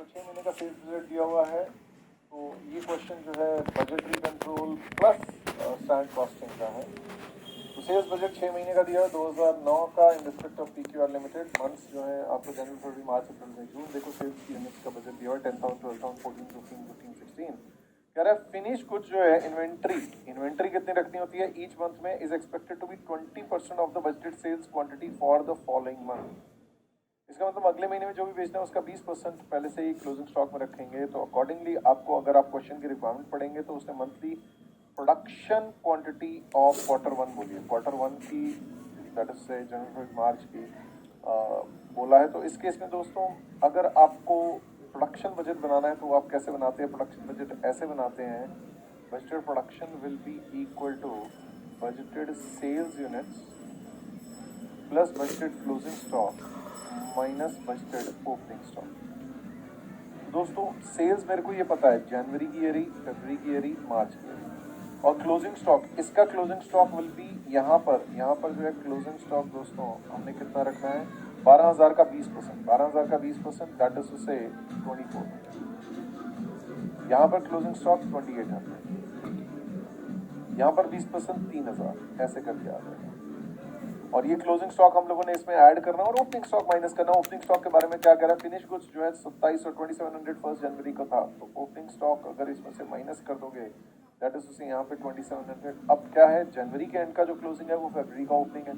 6 महीने का sales budget दिया हुआ है। तो ये क्वेश्चन जो है budgetary control plus stand costing का है। तो सेल्स बजट 6 महीने का दिया है 2009 का in respect of PQR limited. Months जो है आपको जनवरी, फरवरी, मार्च, अप्रैल, मई, जून। देखो सेल्स की यूनिट्स का बजट दिया हुआ है 10,000, 12,000, 14, 15, 15, 16। कह रहा है फिनिश गुड्स जो है इन्वेंट्री कितनी रखनी होती है ईच मंथ में is expected to be 20% of the budgeted sales quantity for the following month. इसका मतलब अगले महीने में जो भी बेचना है उसका 20% पहले से ही क्लोजिंग स्टॉक में रखेंगे। तो अकॉर्डिंगली आपको अगर आप क्वेश्चन की रिक्वायरमेंट पढ़ेंगे तो उसने monthly production quantity of Q1 बोलिए, Q1 की दैट इज से जनवरी मार्च की बोला है। तो इस केस में दोस्तों अगर आपको प्रोडक्शन बजट बनाना है तो आप कैसे बनाते हैं? प्रोडक्शन बजट ऐसे बनाते हैं, budgeted production will be equal to budgeted sales units plus budgeted closing stock minus budgeted opening stock. दोस्तों सेल्स मेरे को ये पता है जनवरी की एरी, फरवरी की एरी, मार्च की एरी। और क्लोजिंग स्टॉक, इसका क्लोजिंग स्टॉक विल बी यहाँ पर जो है क्लोजिंग स्टॉक दोस्तों हमने कितना रखना है 12,000 का 20%, 12,000 का 20% दैट इज टू से 2400। यहाँ पर क्लोजिंग स्टॉक 2800, यहाँ पर 20% 3,000, ऐसे करके आ जाएगा। और ये क्लोजिंग स्टॉक हम लोगों ने इसमें ऐड करना और ओपनिंग स्टॉक माइनस करना। ओपनिंग स्टॉक के बारे में क्या कह रहा है? फिनिश गुड्स जो है 27 और 2700 1 जनवरी को था, तो ओपनिंग स्टॉक अगर इसमें से माइनस कर दोगे दैट इज उसे यहाँ पे 2700। अब क्या है जनवरी के एंड का जो क्लोजिंग है वो फरवरी का ओपनिंग है,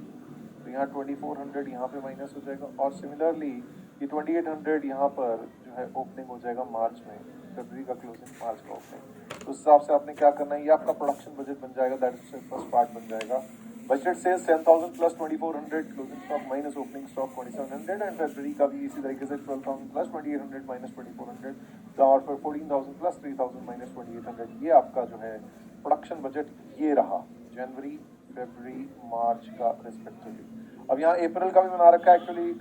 तो यहाँ 2400 यहाँ पे माइनस हो जाएगा। और सिमिलरली ये 2800 यहाँ पर जो है ओपनिंग हो जाएगा मार्च में, फरवरी का क्लोजिंग मार्च का ओपनिंग। तो उस हिसाब से आपने क्या करना है, ये आपका प्रोडक्शन बजट बन जाएगा, दैट इज फर्स्ट पार्ट बन जाएगा। Budget sales 10,000 plus 2400, closing stock minus opening stock 2700, end फरवरी का भी इसी तरीके से 12,000 प्लस 2800 माइनस 2400, और फिर 14,000 प्लस 3,000 माइनस 2800। ये आपका जो है प्रोडक्शन बजट ये रहा जनवरी, फरवरी, मार्च का रिस्पेक्टिवली। अब यहाँ अप्रैल का भी बना रखा है। Actually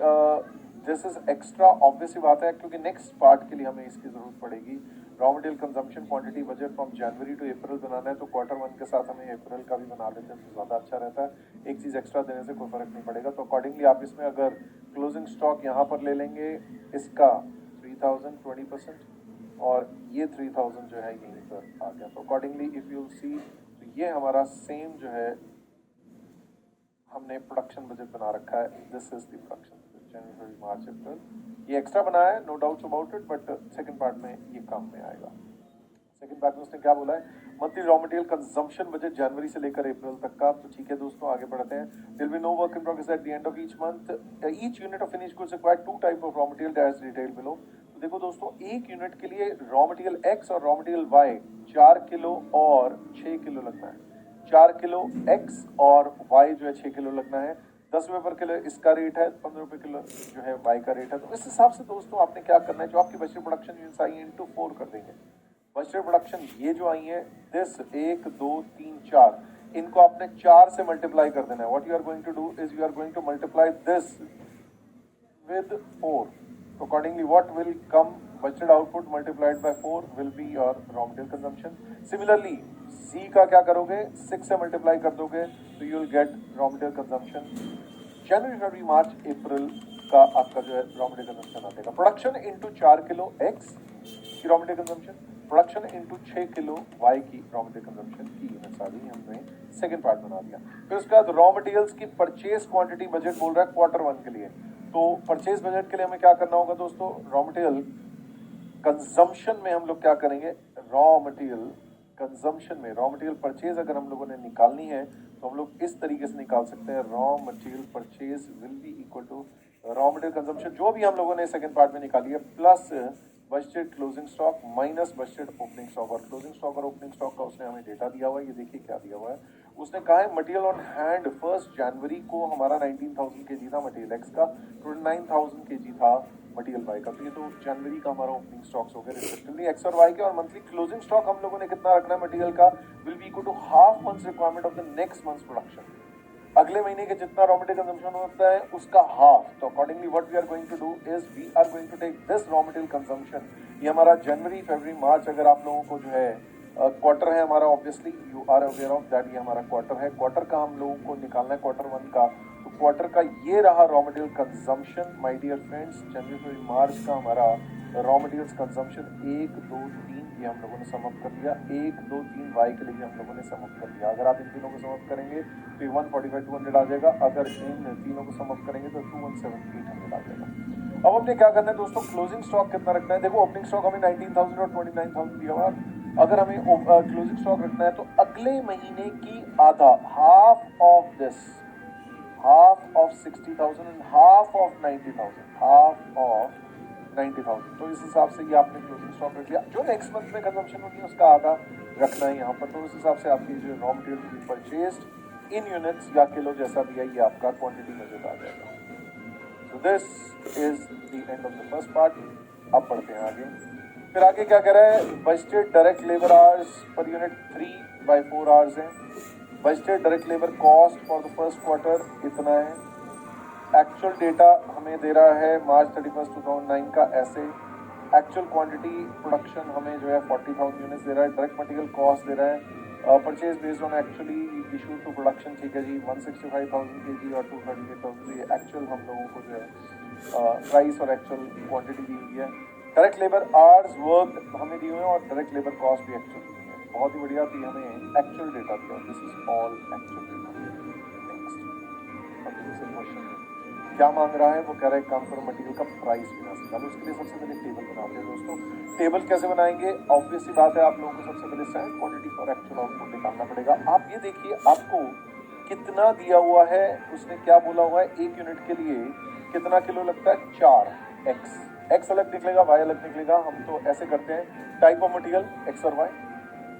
this is extra obvious ही बात है क्योंकि नेक्स्ट पार्ट के लिए हमें इसकी जरूरत पड़ेगी। Raw material consumption quantity budget from January to April बनाना है, तो Q1 के साथ हमें अप्रैल का भी बना लेते हैं तो ज़्यादा अच्छा रहता है। एक चीज़ एक्स्ट्रा देने से कोई फर्क नहीं पड़ेगा। तो अकॉर्डिंगली आप इसमें अगर क्लोजिंग स्टॉक यहाँ पर ले लेंगे इसका 3,000 20%, और ये 3,000 जो है यहीं पर आ गया। तो अकॉर्डिंगली इफ यू सी तो ये हमारा सेम जो है हमने प्रोडक्शन बजट बना रखा है। This is the production January, March, April. ये एक्स्ट्रा बनाया है, no doubts about it, but second part में ये काम में आएगा। सेकंड पार्ट में उसने क्या बोला है, monthly raw material consumption budget जनवरी से लेकर अप्रैल तक का। तो ठीक है दोस्तों आगे बढ़ते हैं। There will be no work in progress at the end of each month. Each unit of finish goods require 2 type of raw material as detail below. तो देखो दोस्तों एक यूनिट के लिए रॉ मटेरियल एक्स और रॉ मटेरियल वाई 4 किलो और 6 kilo लगना है। 4 किलो एक्स और वाई जो है 6 किलो लगना है। 10 रुपए पर किलो इसका रेट है, 15 रुपए किलो जो है वाई का रेट है। तो इस हिसाब से दोस्तों आपने क्या करना है, जो आपकी बजटेड प्रोडक्शन यूनिट्स आई इंटू 4 कर देंगे। बजटेड प्रोडक्शन ये जो आई है दिस 1 2 3 4, इनको आपने 4 से मल्टीप्लाई कर देना है। What you are going to do is you are going to multiply this with 4. So accordingly what will come, budgeted output multiplied by 4 will be your raw material consumption. Similarly C का क्या करोगे, 6 से multiply कर दोगे तो you will get raw material consumption जनवरी, फरवरी, मार्च, अप्रैल का आपका जो है रॉ मटेरियल कंजम्पशन आ जाएगा। प्रोडक्शन इंटू 4 किलो एक्स की raw material consumption, production into 6 kilo y की रॉ मटेरियल कंजम्पशन की यूनिट्स आ गई। हमने सेकंड पार्ट बना दिया। फिर उसके बाद रॉ मटेरियल्स की परचेज क्वांटिटी बजट बोल रहा है Q1 के लिए। तो परचेज बजट के लिए हमें क्या करना होगा दोस्तों, रॉ मटेरियल कंजम्पशन में हम लोग क्या करेंगे, रॉ मटेरियल कंजम्पशन में रॉ मटेरियल परचेज अगर हम लोगों ने निकालनी है तो हम लोग इस तरीके से निकाल सकते हैं। Raw material purchase will be equal to raw material consumption जो भी हम लोगों ने सेकंड पार्ट में निकाली है plus budgeted closing stock minus budgeted opening stock. और क्लोजिंग स्टॉक और ओपनिंग स्टॉक का उसने हमें डेटा दिया हुआ है, ये देखिए क्या दिया हुआ है। उसने कहा है मटेरियल ऑन हैंड 1 जनवरी को हमारा 19,000 kg था मटेरियल एक्स का, 29,000 kg था मटेरियल वाई का। तो ये तो जनवरी का हमारा ओपनिंग स्टॉक्स हो गए रिस्पेक्टिवली एक्स और वाई के। और मंथली क्लोजिंग स्टॉक हम लोगों ने कितना रखना है मटेरियल का, will be equal to half month's requirement of the next month's production. अगले महीने के जितना रॉ मटेरियल कंजम्पशन होता है उसका हाफ। तो accordingly what we are going to do is we are going to take this raw material consumption, ये हमारा जनवरी, फरवरी, मार्च अगर आप लोगों को जो है क्वार्टर है हमारा, obviously you are aware of that ये हमारा क्वार्टर है। क्वार्टर का हम लोगों को निकालना है Q1 का। तो क्वार्टर का ये रहा raw material consumption my dear friends, जनवरी, फरवरी, मार्च का हमारा रॉ मटेरियल्स कंजम्पशन 1, 2, 3 ये हम लोगों ने सम अप कर दिया, 1, 2, 3 वाई के लिए भी हम लोगों ने सम अप कर दिया। अगर आप इन तीनों को सम अप करेंगे तो 145 200 आ जाएगा, अगर इन तीनों को सम अप करेंगे तो 217 800 आ जाएगा। अब अपने क्या करना है दोस्तों, क्लोजिंग स्टॉक कितना रखना है। देखो ओपनिंग स्टॉक हमें 19,000 और 29,000 दिया हुआ, अगर हमें क्लोजिंग स्टॉक रखना है तो अगले महीने की आधा, half of this, half of 60,000 and half of 90,000, half of 90,000। तो इस हिसाब से ये आपने क्लोजिंग स्टॉक रख लिया। जो नेक्स्ट मंथ में कंजम्पशन होगी उसका आधा रखना है यहाँ पर। तो उस हिसाब से आपकी जो raw material to be purchased in units या किलो जैसा भी है ये आपका क्वांटिटी मेजर आ जाएगा। So this is the end of the first part. अब बढ़ते हैं आगे। फिर आगे क्या कह रहा है, budgeted direct labour hours per unit 3/4 hours है। Budgeted direct labour cost for the first quarter इतना है। एक्चुअल डेटा हमें दे रहा है मार्च 31, 2009 का ऐसे। एक्चुअल क्वांटिटी प्रोडक्शन हमें जो है 40,000 यूनिट्स दे रहा है। डायरेक्ट मटेरियल कॉस्ट दे रहा है purchase based on actually issue to production, ठीक है जी, 165,000 kg और 238,000। ये एक्चुअल हम लोगों को जो है प्राइस और एक्चुअल क्वांटिटी दी हुई है। डायरेक्ट लेबर आवर्स वर्क हमें दी हुई है और डायरेक्ट लेबर कॉस्ट भी एक्चुअल दी हुई है। बहुत ही बढ़िया थी, हमें एक्चुअल डेटा दिया। This is all actual data. Next question क्या मांग रहा है, वो कह रहा है काम करो मटेरियल का प्राइस भी ना सीखा। तो उसके लिए सबसे पहले टेबल बनाते हैं दोस्तों। टेबल कैसे बनाएंगे, ऑब्वियस सी बात है, आप लोगों को सबसे पहले standard quantity for actual output निकालना पड़ेगा। आप ये देखिए आपको कितना दिया हुआ है, उसने क्या बोला हुआ है, एक यूनिट के लिए कितना किलो लगता है, 4x। एक्स अलग निकलेगा, वाई अलग निकलेगा। हम तो ऐसे करते हैं, टाइप ऑफ मटेरियल एक्स और वाई,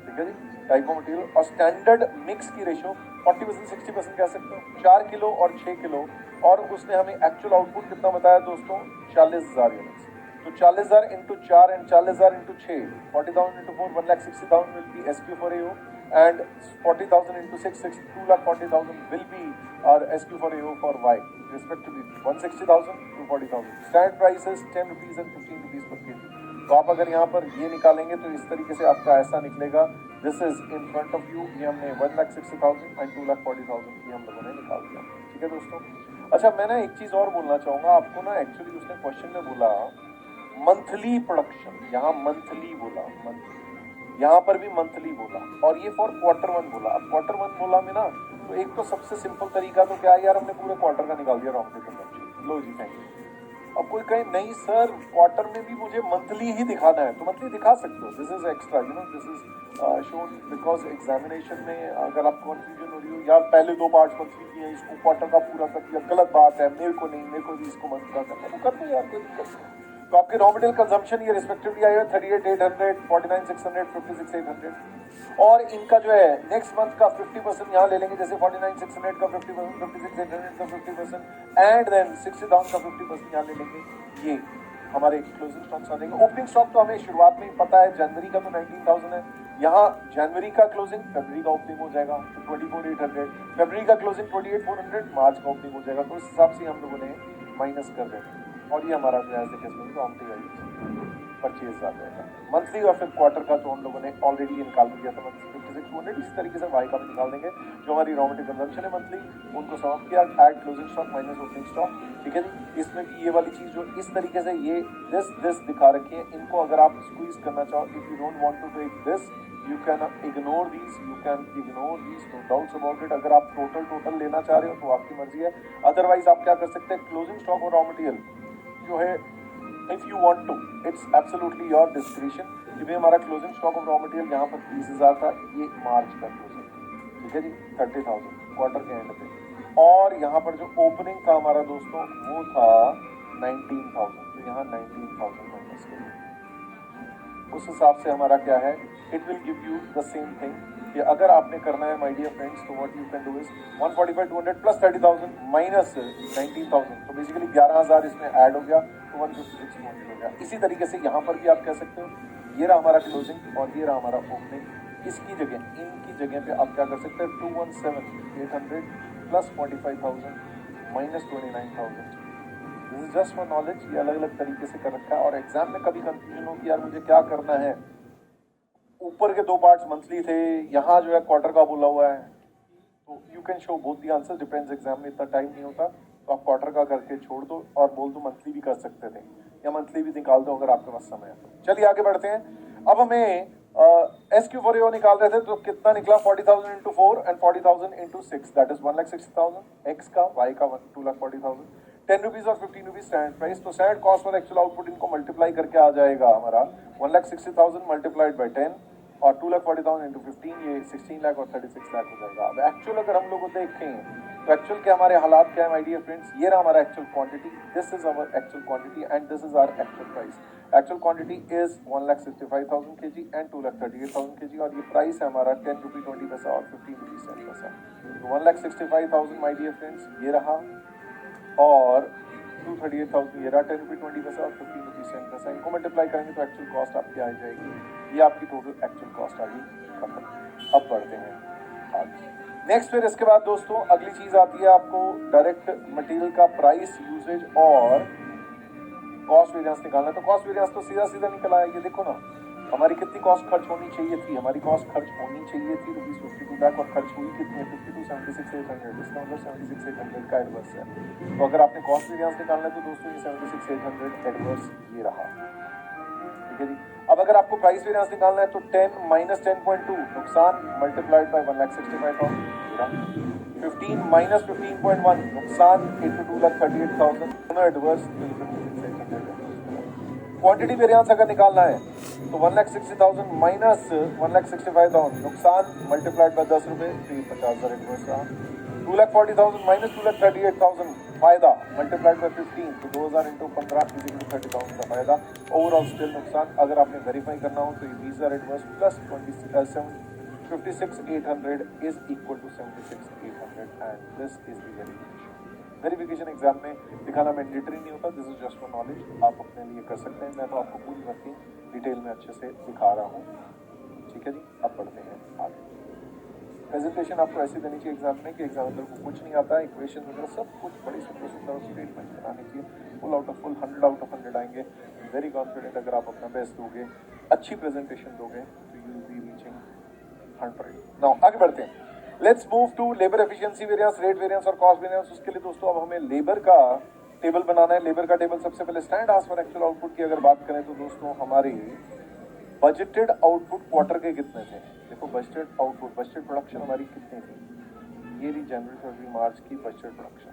ठीक है जी, टाइप ऑफ मटेरियल। और स्टैंडर्ड मिक्स की रेशियो 40% 60% कह सकते हो, 4 किलो और 6 किलो। और उसने हमें एक्चुअल आउटपुट कितना बताया दोस्तों, 40,000 यूनिट्स। तो 40,000 into 4 and 40,000 into 6, 40,000 into 4, 1,60,000 will be SQ for AO, and 40,000 into 6, 2,40,000 will be our SQ for AO for Y, respectively 160,000 to 40,000. Standard price is 10 rupees and 15 rupees per kg. तो आप अगर यहाँ पर ये निकालेंगे तो इस तरीके से आपका ऐसा निकलेगा। This is in front of you. ये हमने 1,60,000 एंड 2,40,000 ये हम लोगों ने निकाल दिया, ठीक है दोस्तों। अच्छा, मैं ना एक चीज और बोलना चाहूंगा आपको ना, एक्चुअली उसने क्वेश्चन में बोला मंथली प्रोडक्शन, यहाँ मंथली बोला, मंथली, यहाँ पर भी मंथली बोला, और ये फॉर क्वार्टर 1 बोला। अब क्वार्टर 1 बोला में ना, तो एक तो सबसे सिंपल तरीका तो क्या है यार, हमने पूरे क्वार्टर का निकाल दिया रॉ मटेरियल कंजम्पशन। लो जी, थैंक यू। अब कोई कहे नहीं सर क्वार्टर में भी मुझे मंथली ही दिखाना है, तो मंथली दिखा सकते हो। This is extra, you know, this is shown because examination में अगर आपको कंफ्यूजन हो रही हो, यार पहले 2 पार्ट्स मंथली किए, इसको क्वार्टर का पूरा कर दिया, गलत बात है, मेरे को नहीं, मेरे को भी इसको मंथ का करना, तो कर दो यार, कोई दिक्कत नहीं। तो आपके रॉ मटेरियल कंजम्पशन ये रिस्पेक्टिवली आएगा 38,800, 49,600, 56,800। और इनका जो है नेक्स्ट मंथ का 50% यहाँ ले लेंगे, जैसे 49,600 का 50%, 56,800 का 50% एंड देन 60,000 का 50% यहाँ ले लेंगे। ये हमारे क्लोजिंग स्टॉक्स आ जाएंगे। ओपनिंग स्टॉक तो हमें शुरुआत में ही पता है, जनवरी का तो 19,000 है। यहाँ जनवरी का क्लोजिंग फरवरी का ओपनिंग हो जाएगा, तो 24,800, फरवरी का क्लोजिंग 28,400, मार्च का ओपनिंग हो जाएगा। तो इस हिसाब से हम लोगों ने माइनस कर देंगे, और ये हमारा जो है परचेज आ जाएगा मंथली। और फिर क्वार्टर का तो हम लोगों ने ऑलरेडी निकाल दिया था, 56,200। इसी तरीके से वाई का भी निकाल देंगे। जो हमारी रॉ मटेरियल कंजम्पशन है मंथली, उनको समाप्त किया, add closing stock minus opening stock, ठीक है जी। इसमें भी ये वाली चीज जो इस तरीके से ये दिस दिखा रखी है, इनको अगर आप स्क्वीज करना चाहो, if you don't want to take this, you can ignore these, you can ignore these, no doubts about it. अगर आप टोटल लेना चाह रहे हो तो आपकी मर्जी है। अदरवाइज आप क्या कर सकते हैं, क्लोजिंग स्टॉक और रॉ मटेरियल जो है, if you want to, it's absolutely your discretion. कि हमारा closing stock of raw material यहाँ पर 30,000 था, ये मार्च का क्लोजिंग, ठीक है जी, 30,000 क्वार्टर के एंड पे। और यहाँ पर जो ओपनिंग था हमारा दोस्तों वो था 19,000, तो यहाँ 19,000 माइनस करिए। उस हिसाब से हमारा क्या है, it will give you the same thing. कि अगर आपने करना है माय डियर फ्रेंड्स, तो what you can do is 145 200 plus 30,000 minus 19,000, तो बेसिकली 11,000 इसमें ऐड हो गया, तो 156 हो गया। इसी तरीके से यहाँ पर भी आप कह सकते हो, ये रहा हमारा क्लोजिंग और ये रहा हमारा ओपनिंग। इसकी जगह, इनकी जगह पे आप क्या कर सकते हैं, 217,800 plus 45,000 minus 29,000। This is just for knowledge, ये अलग अलग तरीके से कर रखा है। और एग्जाम में कभी कंफ्यूजन हो कि यार मुझे क्या करना है, ऊपर के 2 पार्ट्स मंथली थे, यहाँ जो है क्वार्टर का बोला हुआ है, तो you can show both the answer, depends. Exam में इतना टाइम नहीं होता, तो आप क्वार्टर का करके छोड़ दो और बोल दो मंथली भी कर सकते थे। या मंथली भी निकाल दो अगर आपके पास समय है तो। चलिए आगे बढ़ते हैं। अब हमें SQ4AO निकाल रहे थे तो कितना निकला 40,000 into 4 and 40,000 into 6 that is 1,60,000 x का, y का 2,40,000, 10 रुपीज और 15 रुपीज स्टैंडर्ड प्राइस। तो स्टैंडर्ड कॉस्ट और एक्चुअल आउटपुट इनको मल्टीप्लाई करके आ जाएगा हमारा 1,60,000 मल्टीप्लाइड बाई 10 और 2,40,000 इंटू 15 ये 16 लाख और 36 लाख हो जाएगा। अब एक्चुअल अगर हम लोग को देखें तो एक्चुअल के हमारे हालात क्या है माय डियर फ्रेंड्स, ये रहा हमारा actual quantity, this is our actual quantity and this is our actual price. Actual quantity is 1,65,000 kg and 2,38,000 kg और ये प्राइस है हमारा 10 रुपी 20 पैसा और 15 रुपी 10 पैसा। तो 1,65,000 माय डियर फ्रेंड्स ये रहा और 238,000 ये रहा 10 रुपी 20 पैसा और 15 रुपी 10 पैसा। इनको मल्टीप्लाई करेंगे तो एक्चुअल कॉस्ट आपकी आ जाएगी, ये आपकी टोटल एक्चुअल कॉस्ट आ गई खत्म। अब बढ़ते हैं आगे। नेक्स्ट फिर इसके बाद दोस्तों अगली चीज आती है आपको डायरेक्ट मटेरियल का प्राइस, यूजेज और कॉस्ट वेरिएंस निकालना। तो कॉस्ट वेरिएंस तो सीधा सीधा निकल आया, ये देखो ना हमारी कितनी कॉस्ट खर्च होनी चाहिए थी, हमारी कॉस्ट खर्च होनी चाहिए थी ₹52 लाख और खर्च हुई कितनी है 52,76,800, इसका मतलब 76,800 का एडवर्स है। तो अगर आपने कॉस्ट वेरिएंस निकालना है तो दोस्तों ये 76,800 एडवर्स ये रहा, ठीक है जी। अब अगर आपको प्राइस वेरिएंस निकालना है तो 10 माइनस 10.2 नुकसान मल्टीप्लाइड बाय 1,65,000, 15 माइनस 15.1 नुकसान इंटू 2,38,000 एडवर्स। क्वांटिटी वेरिएंस अगर निकालना है तो 1,60,000 माइनस 1,65,000 नुकसान मल्टीप्लाइड बाय 10 रुपए 50,000 एडवर्स रहा। 2,40,000 माइनस 2,38,000 फायदा मल्टीप्लाइड बाय 15 तो 2,000 इंटू 15 इक्वल 30,000 का फायदा। ओवरऑल स्टिल नुकसान अगर आपने वेरीफाई करना हो तो ये 20,000 adverse plus 56,800 is equal to 76,800 and this is the verification. Verification exam में दिखाना मैंडेटरी नहीं होता, this is just for knowledge, आप अपने लिए कर सकते हैं। मैं तो आपको पूरी वर्किंग डिटेल में अच्छे से दिखा रहा हूँ, ठीक है जी। अब पढ़ते हैं आगे। प्रेजेंटेशन आपको ऐसी देनी चाहिए एग्जाम में कि एग्जामिनर को कुछ नहीं आता है, इक्वेशन वगैरह सब कुछ बड़ी सुंदर सुंदर स्टेटमेंट बनाने चाहिए। Full out of full 100 out of 100 आएंगे। वेरी कॉन्फिडेंट अगर आप अपना बेस्ट दोगे, अच्छी प्रेजेंटेशन दोगे तो you will be reaching 100। Now आगे बढ़ते हैं। Let's move to labour efficiency variance, rate variance और कॉस्ट वेरिएंस। उसके लिए दोस्तों अब हमें लेबर का टेबल बनाना है। लेबर का टेबल सबसे पहले stand ask for actual output की अगर बात करें तो दोस्तों हमारी बजटेड आउटपुट क्वार्टर के कितने थे। देखो बजटेड आउटपुट, बजटेड प्रोडक्शन हमारी कितनी थी, ये रही जनवरी फरवरी मार्च की बजटेड प्रोडक्शन।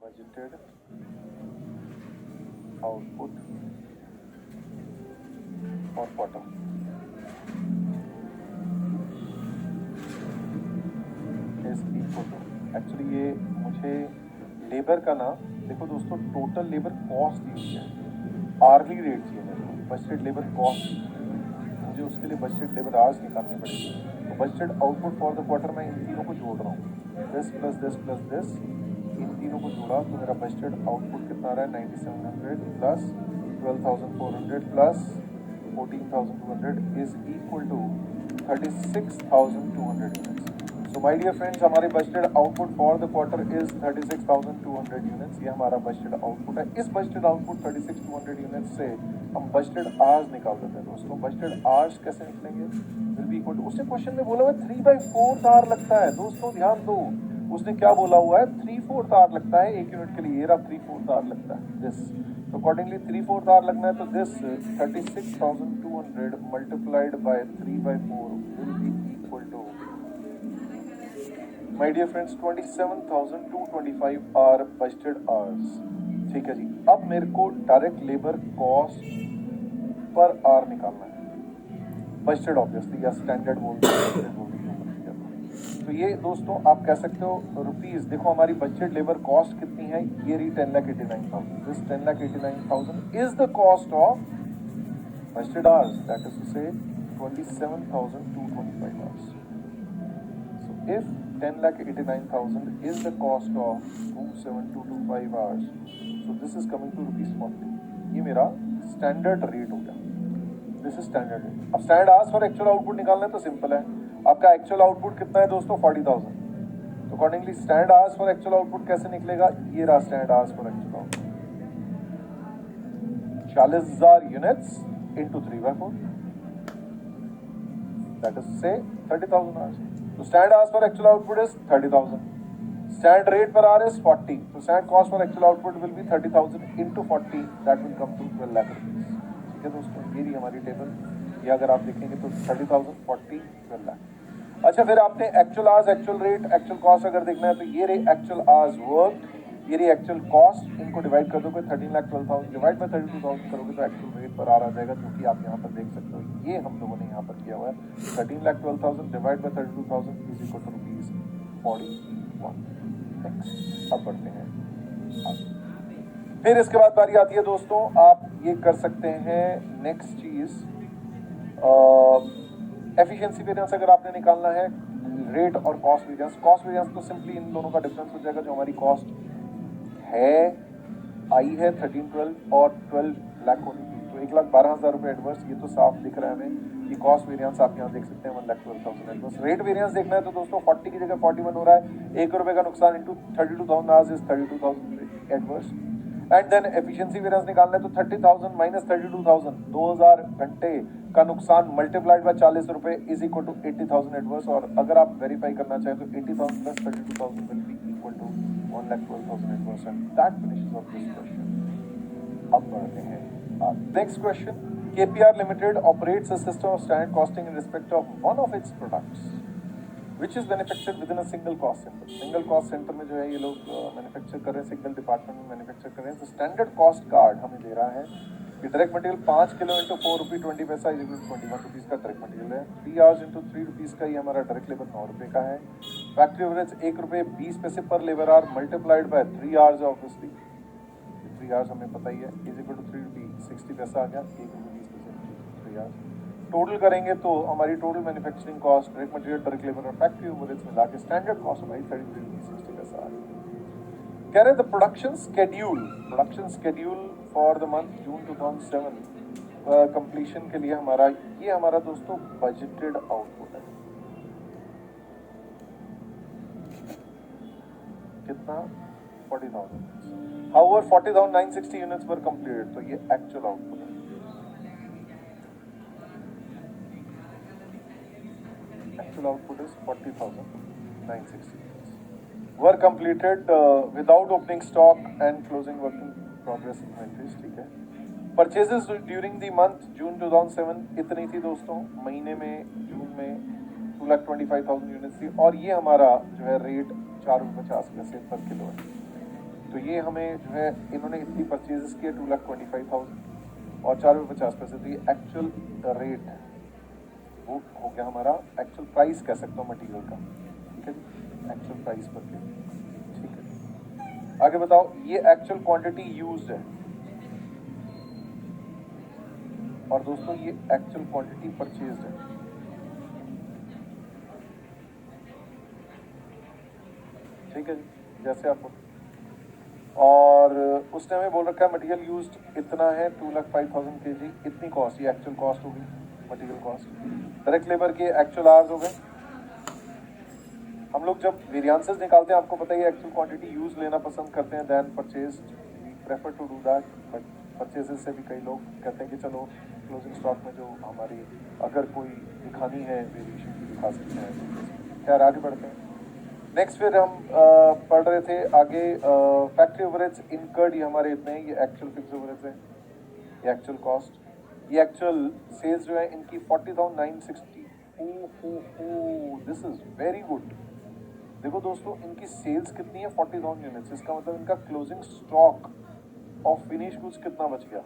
बजटेड आउटपुट और quarter is equal to, actually ये मुझे लेबर का ना देखो दोस्तों टोटल लेबर कॉस्ट दी हुई है, आर्ली रेट चाहिए मेरे को, बजटेड लेबर कॉस्ट मुझे उसके लिए बजटेड लेबर आवर्स निकालने पड़ेगी। तो budgeted output for the quarter मैं इन तीनों को जोड़ रहा हूँ, this plus this plus this, इन तीनों को जोड़ा तो मेरा बजटेड आउटपुट कितना आ रहा है 9,700 plus 12,400 plus 14,200 is equal to 36,200 units. So my dear friends हमारे budgeted output for the quarter is 36,200 units, ये हमारा बजटेड आउटपुट है। इस बजटेड आउटपुट 36,200 यूनिट्स से हम बजटेड आवर्स निकाल देते हैं दोस्तों। बजटेड आवर्स कैसे निकलेंगे, विल बी इक्वल टू, उसने क्वेश्चन में बोला हुआ 3/4 आवर लगता है दोस्तों, ध्यान दो उसने क्या बोला हुआ है 3/4 आवर लगता है एक यूनिट के लिए, ये रहा 3/4 आवर लगता है दिस। तो अकॉर्डिंगली 3/4 आवर लगना है तो this 36,200 multiplied by 3/4 will be equal to my dear friends 27,225 hour budgeted hours, ठीक है जी। अब मेरे को डायरेक्ट लेबर कॉस्ट पर आवर निकालना है, बजटेड ऑब्वियसली या स्टैंडर्ड बोलते हैं। तो ये दोस्तों आप कह सकते हो रुपीज, देखो हमारी बजटेड लेबर कॉस्ट कितनी है, ये रही 10,89,000, this 10,89,000 is the cost of budgeted hours, that is to say 27,225 hours. So if 10,89,000 is the cost of 27,225 hours, so this is coming to ₹40। ये मेरा स्टैंडर्ड रेट हो गया, दिस इज स्टैंडर्ड रेट। अब standard hours for actual output निकालना है तो simple है, आपका एक्चुअल आउटपुट कितना है दोस्तों 40,000, तो accordingly standard hours for actual output कैसे निकलेगा, ये रहा standard hours for actual output 40,000 units into 3/4 that is से 30,000 आवर्स। तो standard hours for actual output is 30,000, Standard rate per hour is 40. So standard cost for actual output will be 30,000 into 40. That will come to 12 lakh rupees. ठीक है दोस्तों, ये रही हमारी table. ये अगर आप देखेंगे तो 30,000, 40, 12 लाख. अच्छा, फिर आपने actual hours, actual rate, actual cost अगर देखना है तो ये रही एक्चुअल आवर्स वर्क, ये रही एक्चुअल कॉस्ट. इनको डिवाइड कर दोगे 13,12,000 डिवाइड बाय 32,000 करोगे तो एक्चुअल रेट पर आ जाएगा, जो कि आप यहाँ पर देख सकते हो. ये हम लोगों ने यहाँ पर किया हुआ है. 13,12,000 divide by 32,000 is equal to rupees 41. अब बढ़ते हैं आगे. फिर इसके बाद बारी आती है दोस्तों, आप ये कर सकते हैं नेक्स्ट चीज, एफिशिएंसी वेरिएंस अगर आपने निकालना है, रेट और कॉस्ट वेरिएंस. कॉस्ट वेरिएंस तो सिंपली इन दोनों का डिफरेंस हो जाएगा. जो हमारी कॉस्ट है आई है 13-12 और 12 लाख होनी थी, तो 1,12,000 रुपये एडवर्स. ये तो साफ दिख रहा है हमें. ये कॉस्ट वेरिएंस आप यहाँ देख सकते हैं 1,12,000 एडवर्स. रेट वेरिएंस देखना है तो दोस्तों 40 की जगह 41 हो रहा है. 1 रुपये का नुकसान into 32,000 hours is 32,000 adverse. And then efficiency variance निकालना है तो 30,000 माइनस 32,000, 2,000 घंटे का नुकसान मल्टीप्लाइड बाय 40 रुपए इज इक्वल टू 80,000 एडवर्स. और अगर आप वेरीफाई करना चाहें तो 80,000 plus 32,000 will be equal to 1,12,000 adverse. And that finishes off this question. अब बढ़ते हैं next question. KPR Limited operates a system of standard costing in respect of one of its products which is manufactured within a single cost center. Single cost centre में जो है ये लोग manufacture कर रहे हैं, सिंगल डिपार्टमेंट में manufacture कर रहे हैं. तो स्टैंडर्ड कॉस्ट कार्ड हमें दे रहा है कि डायरेक्ट मटेरियल 5 किलो इंटू 4 रुपये 20 पैसा इज इक्वल टू 21 रुपीज़ का डायरेक्ट मटेरियल है. 3 आवर्स इंटू 3 रुपीज़ का ये हमारा डायरेक्ट लेबर 9 रुपये का है. फैक्ट्री एवरेज 1 रुपये 20 पैसे पर labour our multiplied by 3 hours. Obviously 3 hours हमें पता ही है इज इक्वल टू 3 रुपये 60 पैसा आ गया. 1 रुपये 20 पैसे 3 आवर्स. टोटल करेंगे तो हमारी total manufacturing cost, direct material, direct labour और फैक्ट्री ओवरहेड्स मिला के स्टैंडर्ड कॉस्ट हमारी 33.60 पैसा आ रही है. कह रहे the production schedule for the month June 2007 completion के लिए हमारा दोस्तों बजटेड आउटपुट है. कितना? 40,000. हाउएवर 40,960 यूनिट्स वर कंप्लीटेड. तो ये एक्चुअल आउटपुट है. Actual output is 40,960 units. Were completed without opening stock and closing work in progress inventories. ठीक है. Purchases during the month June 2007 इतनी थी दोस्तों. महीने में जून में 2,25,000 यूनिट्स थी. और ये हमारा जो है रेट 4.50 पैसे पर किलो है. तो ये हमें जो है इन्होंने इतनी परचेजेस किए 2,25,000 और 4.50 पैसे. तो ये एक्चुअल रेट वो हो गया हमारा. एक्चुअल प्राइस कह सकता हूँ मटेरियल का. ठीक है, एक्चुअल प्राइस पर किलो. ठीक है, आगे बताओ. ये एक्चुअल क्वांटिटी यूज्ड है और दोस्तों ये एक्चुअल क्वांटिटी परचेज्ड है. ठीक है, जैसे आपको और उसने हमें बोल रखा है मटेरियल यूज्ड इतना है 2,05,000 kg. इतनी कॉस्ट, ये एक्चुअल कॉस्ट होगी मटेरियल कॉस्ट. डायरेक्ट लेबर के एक्चुअल आवर्स हो गए. हम लोग जब वेरिएंसेस निकालते हैं आपको पता ही है एक्चुअल क्वांटिटी यूज लेना पसंद करते हैं then purchase. We prefer to do that. But purchases से भी कई लोग कहते हैं कि चलो क्लोजिंग स्टॉक में जो हमारी अगर कोई दिखानी है वेरिएशन की दिखा सकते हैं. खैर आगे बढ़ते हैं. नेक्स्ट फिर हम पढ़ रहे थे आगे फैक्ट्री ओवरहेड्स इनकर्ड. ये हमारे इतने हैं. ये एक्चुअल फिक्स ओवरहेड्स हैं. ये एक्चुअल कॉस्ट. ये एक्चुअल सेल्स जो है इनकी 40,960. This is very good. देखो दोस्तों इनकी सेल्स कितनी है 40,000 यूनिट्स. इसका मतलब इनका closing stock of finish goods कितना बच गया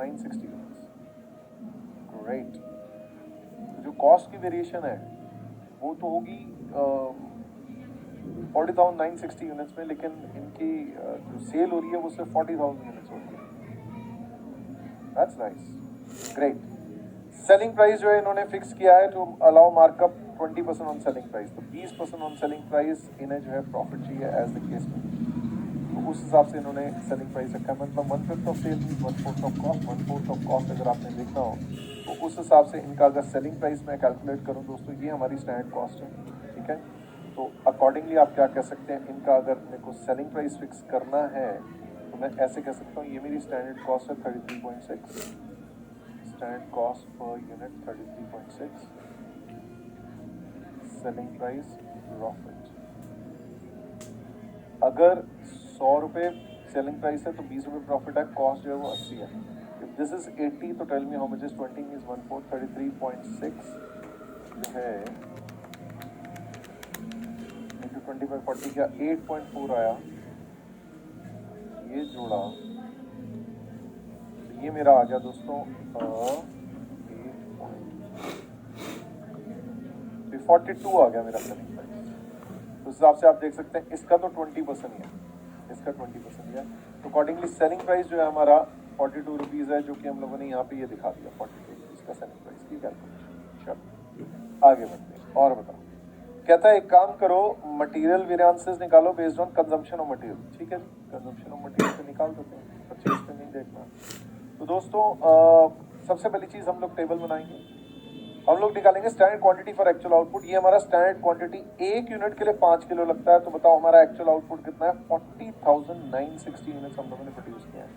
960 यूनिट्स. ग्रेट. तो जो कॉस्ट की वेरिएशन है वो तो होगी 40,960 यूनिट्स में, लेकिन इनकी जो सेल हो रही है वो सिर्फ 40,000 यूनिट्स हो रही है. That's nice. Great. Selling price जो है इन्होंने फिक्स किया है to allow markup 20% on selling price. तो 20% ऑन सेलिंग प्राइस. इन्हें जो है प्रॉफिट चाहिए एज द केस में, तो उस हिसाब से इन्होंने सेलिंग प्राइस रखा है. मतलब 1/5 of sale 1/4 of cost. 1/4 of cost अगर आपने देखना हो तो उस हिसाब से इनका अगर सेलिंग प्राइस मैं कैलकुलेट करूँ दोस्तों, ये हमारी स्टैंडर्ड कॉस्ट है. ठीक है, तो अकॉर्डिंगली आप क्या कह सकते हैं, इनका अगर मेरे को सेलिंग प्राइस फिक्स करना है तो मैं ऐसे कह सकता हूँ ये मेरी स्टैंडर्ड कॉस्ट है 33.6. Standard cost per unit 33.6. Selling price profit अगर 100 रुपये सेलिंग प्राइस है तो 20 रुपये प्रॉफिट है, कॉस्ट जो है वो 80 है। इफ दिस इज 80 तो tell me how much is 20 is 1433.6 जो है इंटू 20/40 क्या 8.4 आया, ये जोड़ा ये मेरा आ गया दोस्तों 42 आ गया मेरा सेलिंग प्राइस। तो उस हिसाब से आप देख सकते हैं इसका तो 20% ही है, इसका 20% ही है। तो अकॉर्डिंगली सेलिंग प्राइस जो है हमारा 42 रुपीज़ है, जो कि हम लोगों ने यहाँ पे ये दिखा दिया 42 रुपीज़ का सेलिंग प्राइस की कैलकुलेशन। चलो आगे बढ़ते हैं और बताओ। कहता है एक काम करो, मटेरियल वेरिएंसेस निकालो based on consumption of material. ठीक है, कंजम्पशन ऑफ मटेरियल से निकाल देते हैं, परचेज पे नहीं देखना। तो दोस्तों सबसे पहली चीज हम लोग टेबल बनाएंगे, हम लोग निकालेंगे standard quantity for actual output. ये हमारा स्टैंडर्ड क्वांटिटी 1 यूनिट के लिए 5 किलो लगता है। तो बताओ हमारा एक्चुअल आउटपुट कितना है? 40,960 यूनिट्स हम लोगों ने प्रोड्यूस किया है।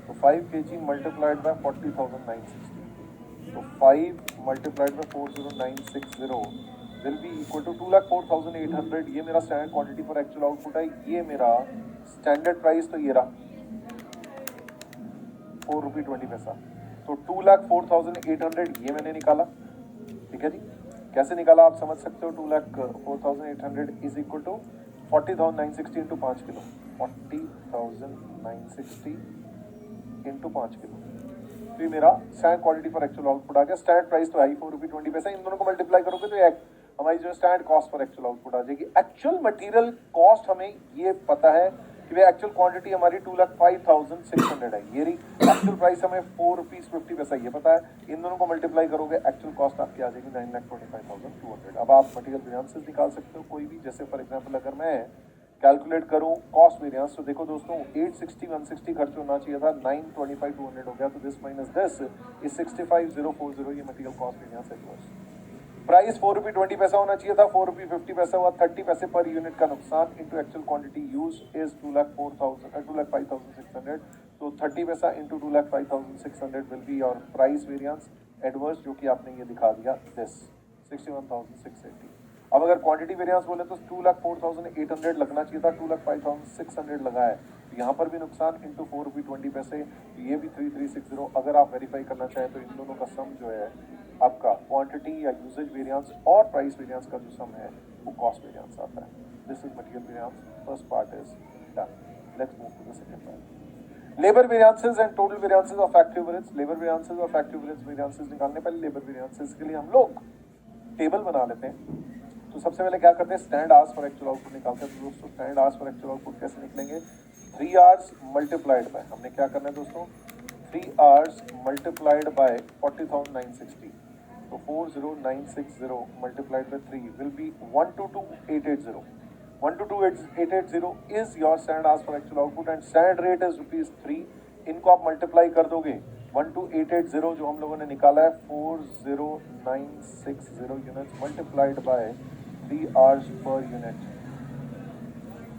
तो 5 kg मल्टीप्लाइड बाय 40,960, तो 5 multiplied by 40,960 will be equal to 2,04,800। ये मेरा standard quantity for actual output है। ये मेरा स्टैंडर्ड प्राइस तो ये रहा 4 रुपये 20 पैसा। तो 2,04,800 ये मैंने निकाला। ठीक है जी, कैसे निकाला आप समझ सकते हो। 2,04,800 is equal to 40,960 into 5 kilo, 40,960 into 5 kilo. तो ये मेरा standard quality for actual output आ गया। स्टैंडर्ड प्राइस तो आई 4 रुपये 20 पैसा। इन दोनों को मल्टीप्लाई करोगे तो हमारी जो standard cost for actual output आ जाएगी। एक्चुअल मटेरियल कॉस्ट हमें ये पता है कि भाई एक्चुअल क्वांटिटी हमारी 2,05,600 है, ये रही। एक्चुअल प्राइस हमें 4 रुपीज 50 पैसा ये पता है। इन दोनों को मल्टीप्लाई करोगे एक्चुअल कॉस्ट आपकी आ जाएगी 9,25,200। अब आप मटेरियल वेरिएंसेस निकाल सकते हो कोई भी। जैसे फॉर एग्जांपल अगर मैं कैलकुलेट करूं कॉस्ट वेरिएंस, तो देखो दोस्तों 860 160 खर्च होना चाहिए था, 925 200 हो गया। तो दिस माइनस दिस इज 65,040। ये मटेरियल कॉस्ट वेरिएंस है। प्राइस 4 रुपये 20 पैसा होना चाहिए था, 4 रुपये 50 पैसा हुआ। 30 पैसे पर यूनिट का नुकसान into actual quantity use is 2,05,600। तो 30 पैसा इंटू 2,05,600 विल बी और प्राइस वेरिएंस एडवर्स, जो कि आपने ये दिखा दिया दिस 61,680। अब अगर क्वांटिटी वेरिएंस बोले तो 2,04,800 लगना चाहिए था, 2,05,600 लगा है। तो यहाँ पर भी नुकसान इंटू 4 रुपये 20 पैसे, ये भी 3,360। अगर आप वेरीफाई करना चाहें तो इन दोनों का सम जो है आपका क्वांटिटी या यूजेज वेरिएंस और प्राइस वेरिएंस का जो सम है वो कॉस्ट वेरिएंस आता है। This is material variance, first part is done. Let's move to the second part, labour variances and total variances of factory overheads. Labour variances और factory overheads variances निकालने पहले labour variances के लिए हम लोग table बना लेते हैं। तो सबसे पहले क्या करते हैं, stand hours for actual output निकालते हैं। तो दोस्तों stand hours for actual output कैसे निकलेंगे? 3 आवर्स मल्टीप्लाइड बाय, हमने क्या करना है दोस्तों, 3 आवर्स मल्टीप्लाइड बाय 40,960। तो 40,960 multiplied by 3 will be 122,880। 122,880 is your stand hours for actual output and stand rate is ₹3। इनको आप मल्टीप्लाई कर दोगे 12880 जो हम लोगों ने निकाला है 40,960 units multiplied by 3 hours per unit.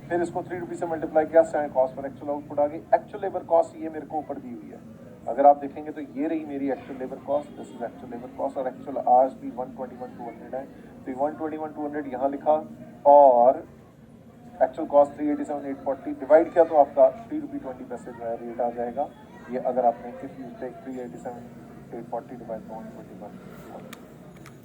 फिर इसको 3 रुपीज से मल्टीप्लाई किया, stand cost per actual output आ गई। एक्चुअल लेबर कॉस्ट ये मेरे को ऊपर दी हुई है, अगर आप देखेंगे तो ये रही मेरी actual labour cost. This is actual labour cost और एक्चुअल आवर्स भी 121,200 है। तो 121,200 यहाँ लिखा और एक्चुअल कॉस्ट 387,840 डिवाइड किया तो आपका 3 रुपये 20 पैसे जो है रेट आ जाएगा। ये अगर आपने if you take 387,840 divide by 121।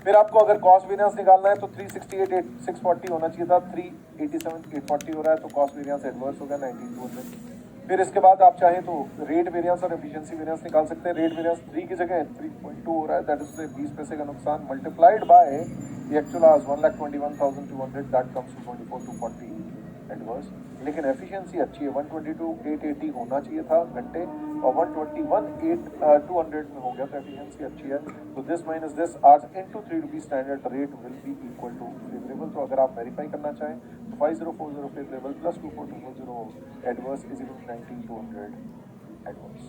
फिर आपको अगर कॉस्ट वेरिएंस निकालना है तो 368,640 होना चाहिए था, 387,840 हो रहा है। तो कॉस्ट वेरिएंस एडवर्स हो गया 19,200। फिर इसके बाद आप चाहें तो रेट वेरिएंस और एफिशिएंसी वेरिएंस निकाल सकते हैं। रेट वेरिएंस 3 की जगह 3.2 हो रहा है, दैट इज 20 पैसे का नुकसान multiplied by the actual hours 1,21,200 that comes to 24,240 adverse. लेकिन एफिशिएंसी अच्छी है, 122,880 होना चाहिए था घंटे और 121,200 में हो गया, तो एफिशिएंसी अच्छी है। तो this minus this hours into 3 rupees standard rate will be equal to favourable. तो अगर आप वेरीफाई करना चाहें तो 5040 favourable plus 24,240 adverse is equal to 19,200 adverse.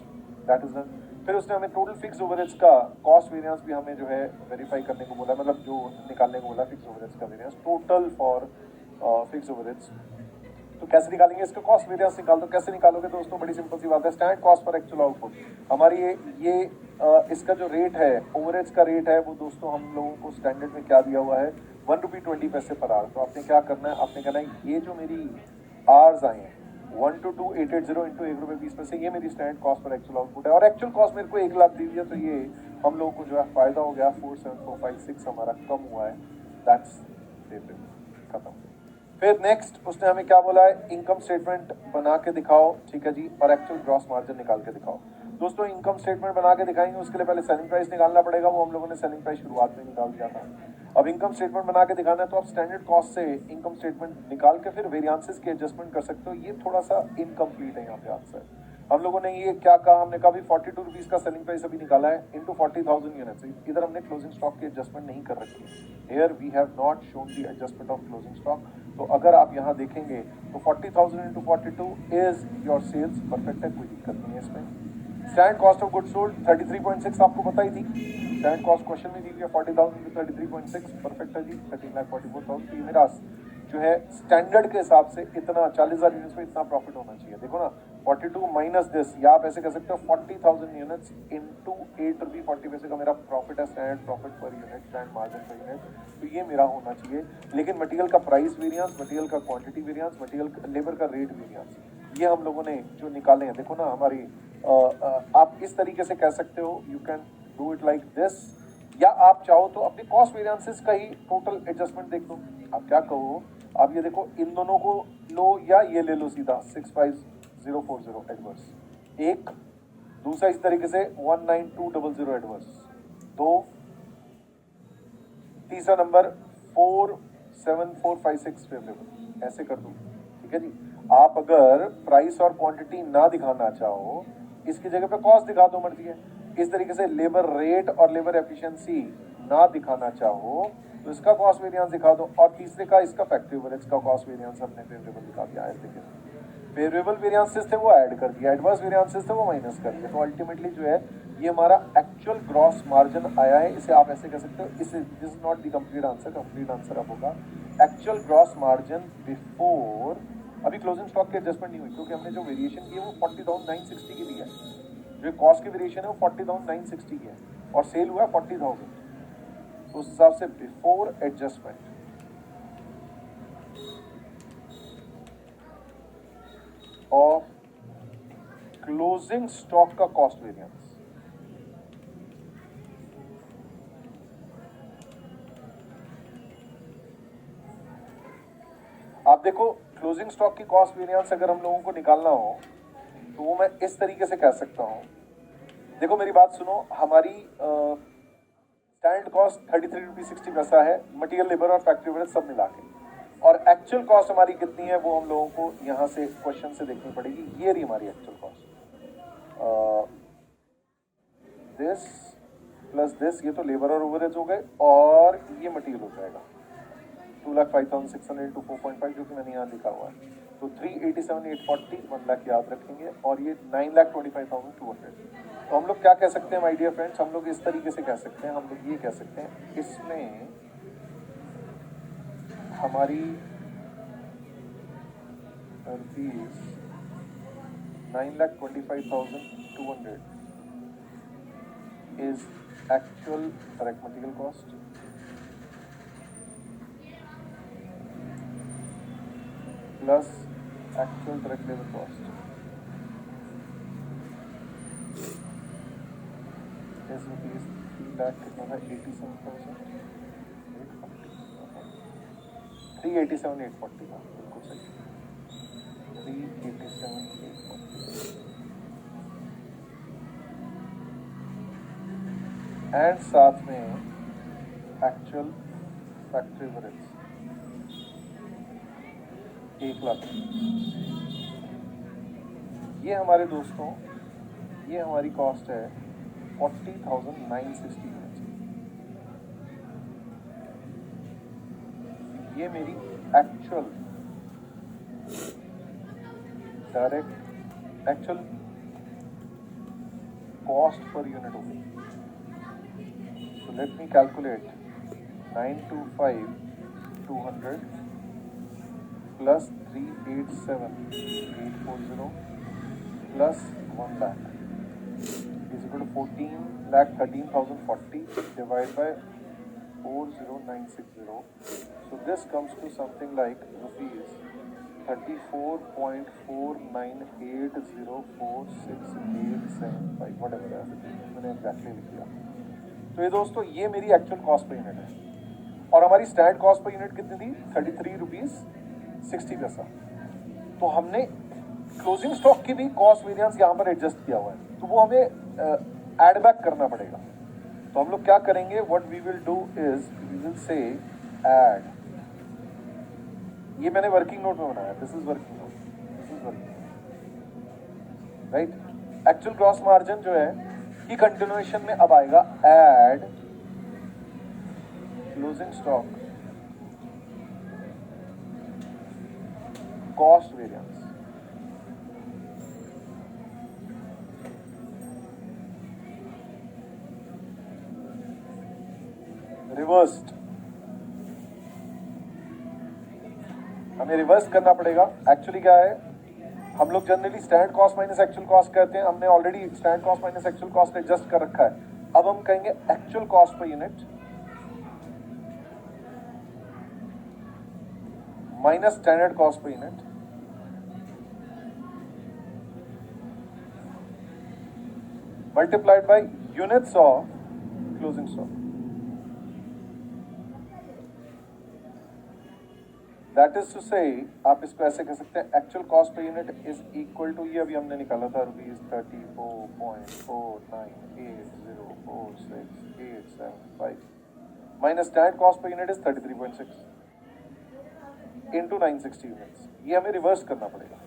That is done. फिर उसने हमें टोटल फिक्स ओवरहेड्स का कॉस्ट वेरिएंस भी हमें जो है वेरीफाई करने को बोला, मतलब जो निकालने को बोला फिक्स ओवरहेड्स का variance total for fix overheads. तो कैसे निकालेंगे इसका कॉस्ट वेरिएंस? निकाल दो। कैसे निकालोगे दोस्तों? बड़ी सिंपल सी बात है, standard cost for actual output हमारी ये इसका जो रेट है ओवरहेड्स का रेट है वो दोस्तों हम लोगों को स्टैंडर्ड में क्या दिया हुआ है 1 रुपये 20 पैसे पर आवर। तो आपने क्या करना है, आपने कहना है ये जो मेरी आर्स आए हैं 122,880 इंटू ₹1.20 पैसे, ये मेरी standard cost per actual output है और एक्चुअल कॉस्ट मेरे को 1 लाख दी हुई है, तो ये हम लोगों को जो है फायदा हो गया 47456 हमारा कम हुआ है, दैट्स खत्म। फिर नेक्स्ट उसने हमें क्या बोला है, इनकम स्टेटमेंट बना के दिखाओ, ठीक है जी, और एक्चुअल ग्रॉस मार्जिन निकाल के दिखाओ। दोस्तों इनकम स्टेटमेंट बना के दिखाएंगे, उसके लिए पहले सेलिंग प्राइस निकालना पड़ेगा, वो हम लोगों ने सेलिंग प्राइस शुरुआत में निकाल दिया था। अब इनकम स्टेटमेंट बना के दिखाना है तो आप स्टैंडर्ड कॉस्ट से इनकम स्टेटमेंट निकाल के फिर वेरिएंसेस के एडजस्टमेंट कर सकते हो। ये थोड़ा सा इनकम्प्लीट है यहाँ पे आंसर। हम लोगों ने ये क्या कहा, हमने कहा भी 42 रुपीज का सेलिंग प्राइस अभी निकाला है इंटू 40,000 यूनिट्स, इधर हमने क्लोजिंग स्टॉक की एडजस्टमेंट नहीं कर रखी है। Here we have not shown the adjustment of closing stock. तो अगर आप यहाँ देखेंगे तो 40,000 into 42 is your sales, perfect है, कोई दिक्कत नहीं है इसमें। Stand cost of good sold 33.6 आपको बताई थी, स्टैंड कॉस्ट क्वेश्चन में दी हुई है 40,000 इंटू 33.6, परफेक्ट है जी, 13,44,000। तो ये मेरा जो है स्टैंडर्ड के हिसाब से इतना 40,000 यूनिट्स में इतना प्रॉफिट होना चाहिए। देखो ना 42 माइनस दिस, या आप ऐसे कह सकते हो 40,000 यूनिट्स इंटू ₹8.40 का मेरा प्रॉफिट है, standard profit per unit, stand margin per unit. तो ये मेरा होना चाहिए। लेकिन मटेरियल का प्राइस वेरिएंस, मटेरियल का क्वांटिटी वेरिएंस, मटेरियल लेबर का रेट वेरिएंस, ये हम लोगों ने जो निकाले हैं, देखो ना हमारी आप इस तरीके से कह सकते हो, you can do it like this, या आप चाहो तो अपने कॉस्ट वेरिएंसेस का ही टोटल एडजस्टमेंट देख लो। आप क्या कहो, आप ये देखो इन दोनों को लो या ये ले लो सीधा 65040 एडवर्स, एक दूसरा इस तरीके से 19200 एडवर्स, दो तीसरा नंबर 47456 फेवरेबल, ऐसे कर दो, ठीक है जी। आप अगर प्राइस और क्वांटिटी ना दिखाना चाहो, इसकी जगह पे कॉस्ट दिखा दो, मर्जी है। इस तरीके से लेबर रेट और लेबर एफिशिएंसी ना दिखाना चाहो तो इसका कॉस्ट वेरिएंस दिखा दो, और तीसरे का इसका फैक्ट्री ओवरहेड्स का कॉस्ट वेरिएंस हमने फेवरेबल दिखा दिया है। देखिए फेवरेबल वेरिएंसेस थे वो ऐड कर दिया, एडवर्स वेरिएंसेस थे वो माइनस कर दिया। तो अल्टीमेटली जो है ये हमारा एक्चुअल ग्रॉस मार्जिन आया है, इसे आप ऐसे कह सकते हो, इस this not the complete answer, complete answer अब होगा एक्चुअल ग्रॉस मार्जिन बिफोर, अभी क्लोजिंग स्टॉक की एडजस्टमेंट नहीं हुई क्योंकि हमने जो वेरिएशन की है वो 40,960 की दी है, जो कॉस्ट की वेरिएशन है वो 40,960 की है और सेल हुआ 40,000, तो उस हिसाब से before adjustment of closing stock का कॉस्ट वेरिएंस, आप देखो क्लोजिंग स्टॉक की कॉस्ट वेरिएंस अगर हम लोगों को निकालना हो तो वो मैं इस तरीके से कह सकता हूं। देखो मेरी बात सुनो, हमारी स्टैंड कॉस्ट 33 रुपीज 60 पैसा है, मटेरियल लेबर और फैक्ट्री ओवरहेड सब मिला के, और एक्चुअल कॉस्ट हमारी कितनी है वो हम लोगों को यहाँ से क्वेश्चन से देखनी पड़ेगी। ये रही हमारी actual cost, this plus this, ये तो लेबर और ओवरहेड्स हो गए, और ये मटेरियल हो जाएगा 2,05,600 इंटू 4.5 जो कि मैंने यहाँ लिखा हुआ है, तो 387,840, 1 लाख याद रखेंगे, और ये 9,25,200। तो हम लोग क्या कह सकते हैं माय डियर फ्रेंड्स, हम लोग इस तरीके से कह सकते हैं, हम लोग ये कह सकते हैं, इसमें हमारी rupees 9,25,200 is actual direct material cost plus actual direct labor cost is rupees 3,87,840, 387,840 का बिल्कुल सही, 387,840 एंड साथ में एक्चुअल फैक्ट्री ओवरहेड्स 1 लाख। ये हमारे दोस्तों, ये हमारी कॉस्ट है 40,960 यूनिट्स। ये मेरी actual direct actual cost per unit होगी। तो let me calculate 925,200 plus 387,840 plus 1 lakh is equal to 14,13,040 divided by 40960. So this comes to something like rupees 34.49804687 whatever है, मैंने एग्जैक्टली लिख दिया। तो ये दोस्तों ये मेरी एक्चुअल कॉस्ट पर यूनिट है और हमारी स्टैंडर्ड कॉस्ट पर यूनिट कितनी थी? 33 रुपीज 60 पैसा। तो हमने क्लोजिंग स्टॉक की भी कॉस्ट वेरिएंस यहां पर एडजस्ट किया हुआ है, तो वो हमें ऐड बैक करना पड़ेगा। तो हम लोग क्या करेंगे, what we will do is we will say add, ये मैंने वर्किंग नोट में बनाया, this is working note, this is working right. Actual gross margin जो है की कंटिन्यूएशन में अब आएगा add closing stock cost variance, reversed, हमें रिवर्स करना पड़ेगा। एक्चुअली क्या है, हम लोग generally standard cost minus actual cost कहते हैं, हमने already standard cost minus actual cost adjust कर रखा है। अब हम कहेंगे actual cost per unit minus standard cost per unit multiplied by units of closing stock. That is to say आप इसको ऐसे कह सकते हैं, actual cost per unit is equal to, ये अभी हमने निकाला था ₹34.49804687 minus standard cost per unit is 33.6 into 960 units. ये हमें रिवर्स करना पड़ेगा।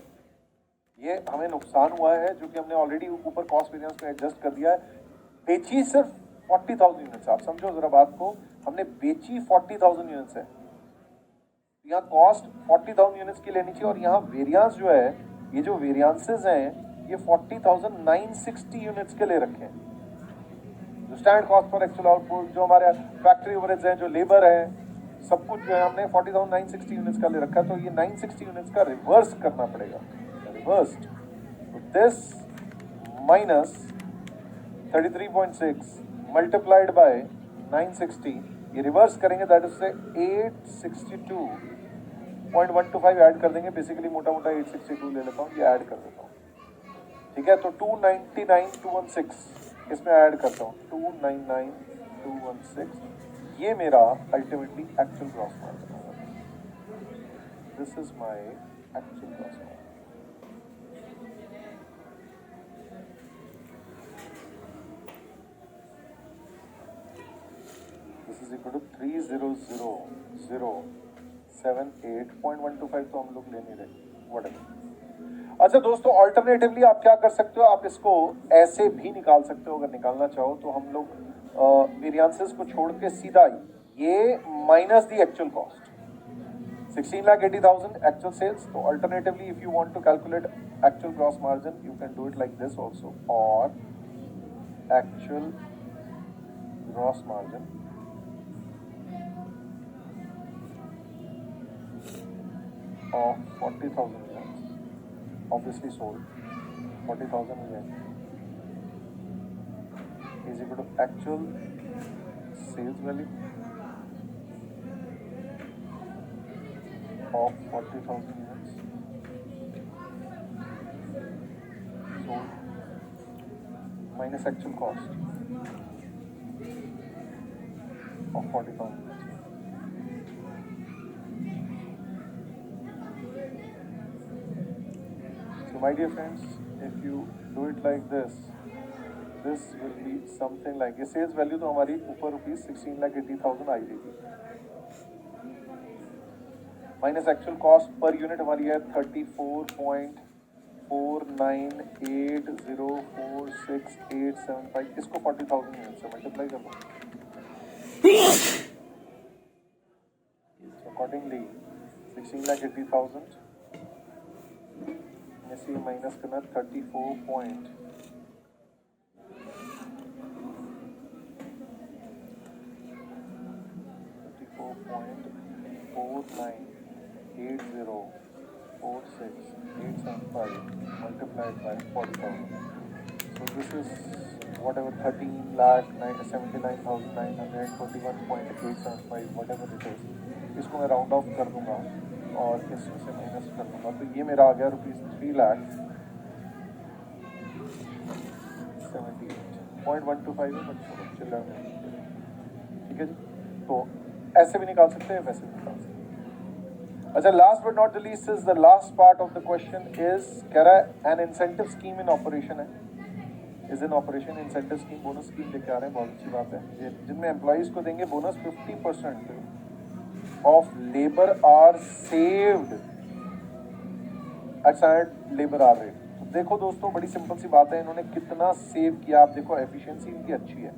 ये हमें नुकसान हुआ है जो कि हमने ऑलरेडी ऊपर कॉस्ट वेरिएंस में एडजस्ट कर दिया है। बेची सिर्फ 40,000 यूनिट्स, आप समझो जरा बात को, हमने बेची 40,000 यूनिट्स है, यहाँ कॉस्ट 40,000 यूनिट्स की लेनी चाहिए और यहाँ वेरिएंस जो है, ये जो वेरिएंसेस हैं ये 40,960 यूनिट्स के ले रखे हैं। जो standard cost per actual output, जो हमारे फैक्ट्री ओवरहेड्स हैं, जो लेबर है, सब कुछ जो है हमने 40,960 यूनिट्स का ले रखा है। तो ये 960 यूनिट्स का रिवर्स करना पड़ेगा, रिवर्स्ड। तो दिस माइनस 33.6 मल्टीप्लाइड बाय 960, ये रिवर्स करेंगे, दैट इज से 862.125 ऐड कर देंगे। बेसिकली मोटा मोटा 862 ले लेता हूँ, ये ऐड कर देता हूँ, ठीक है। तो 299,216 इसमें ऐड करता हूँ, 299,216, ये मेरा अल्टीमेटली एक्चुअल ग्रॉस मार्जिन होगा। This is my actual gross margin. This is equal to 300,078.125, तो हम लोग ले नहीं रहे, व्हाटएवर। अच्छा दोस्तों, ऑल्टरनेटिवली आप क्या कर सकते हो, आप इसको ऐसे भी निकाल सकते हो अगर निकालना चाहो तो। हम लोग वेरिएंसेस को छोड़ के सीधा ये minus the actual cost 16,80,000 actual sales. तो alternatively if you want to calculate actual gross margin you can do it like this also, और actual gross margin of 40,000 units obviously sold, 40,000 units is equal to actual sales value of 40,000 units sold minus actual cost of 40,000 units. So my dear friends, if you do it like this will be something like, ये sales value तो हमारी ऊपर ₹16,80,000 आई थी, minus actual cost per unit हमारी है 34.498046,875, इसको 40,000 unit से multiply कर दो। अकॉर्डिंगली 16,80,000 में से माइनस करना 34.498046,875 multiplied by 40,000. So this is whatever 13,79,921.875 whatever it is. इसको मैं राउंड ऑफ कर दूंगा और इसमें से माइनस कर दूंगा, तो ये मेरा आ गया ₹3,78,125 है, बट छोड़ो चिल्लर में, ठीक है जी। तो ऐसे भी निकाल सकते हैं, वैसे भी निकाल सकते हैं। अच्छा, last but not the least is the last part of the question is, कह रहा है an incentive scheme in operation है, is in operation. Incentive scheme, bonus scheme लेके आ रहे हैं, बहुत अच्छी बात है, जिनमें एम्प्लॉइज को देंगे bonus 50% of labour hour saved at standard labour hour rate. तो देखो दोस्तों, बड़ी सिंपल सी बात है, इन्होंने कितना सेव किया आप देखो, एफिशिएंसी इनकी अच्छी है।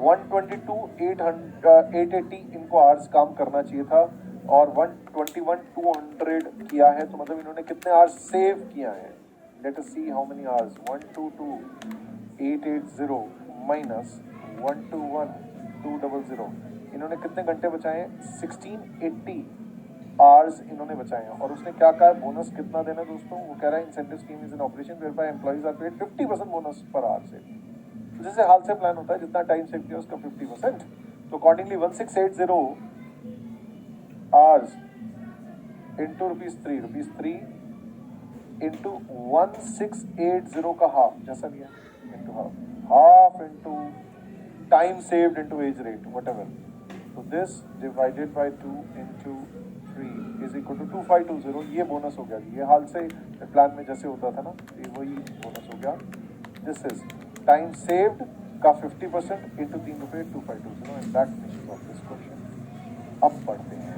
122,880 इनको आवर्स काम करना चाहिए था और 121,200 किया है, तो मतलब इन्होंने कितने आवर्स सेव किया है। Let us see how many hours, 122,880 minus 121,200, इन्होंने कितने घंटे बचाए हैं, 1680 आवर्स इन्होंने बचाए हैं। और उसने क्या कहा, बोनस कितना देना है दोस्तों, वो कह रहा है incentive scheme is in operation whereby employees are paid 50% bonus per hour से। जैसे हाल से प्लान होता है, जितना टाइम सेव किया उसका 50%, तो अकॉर्डिंगली 1680 आवर्स इंटू ₹3 इंटू 1680 का हाफ, जैसा भी है, into half into time saved into age rate whatever, तो this divided by 2 into 3 is equal to 2520। ये बोनस हो गया, ये हाल से प्लान में जैसे होता था ना, ये वही बोनस हो गया। दिस इज टाइम सेव्ड का 50% into ₹3 2520, and that finishes off this question. अब पढ़ते हैं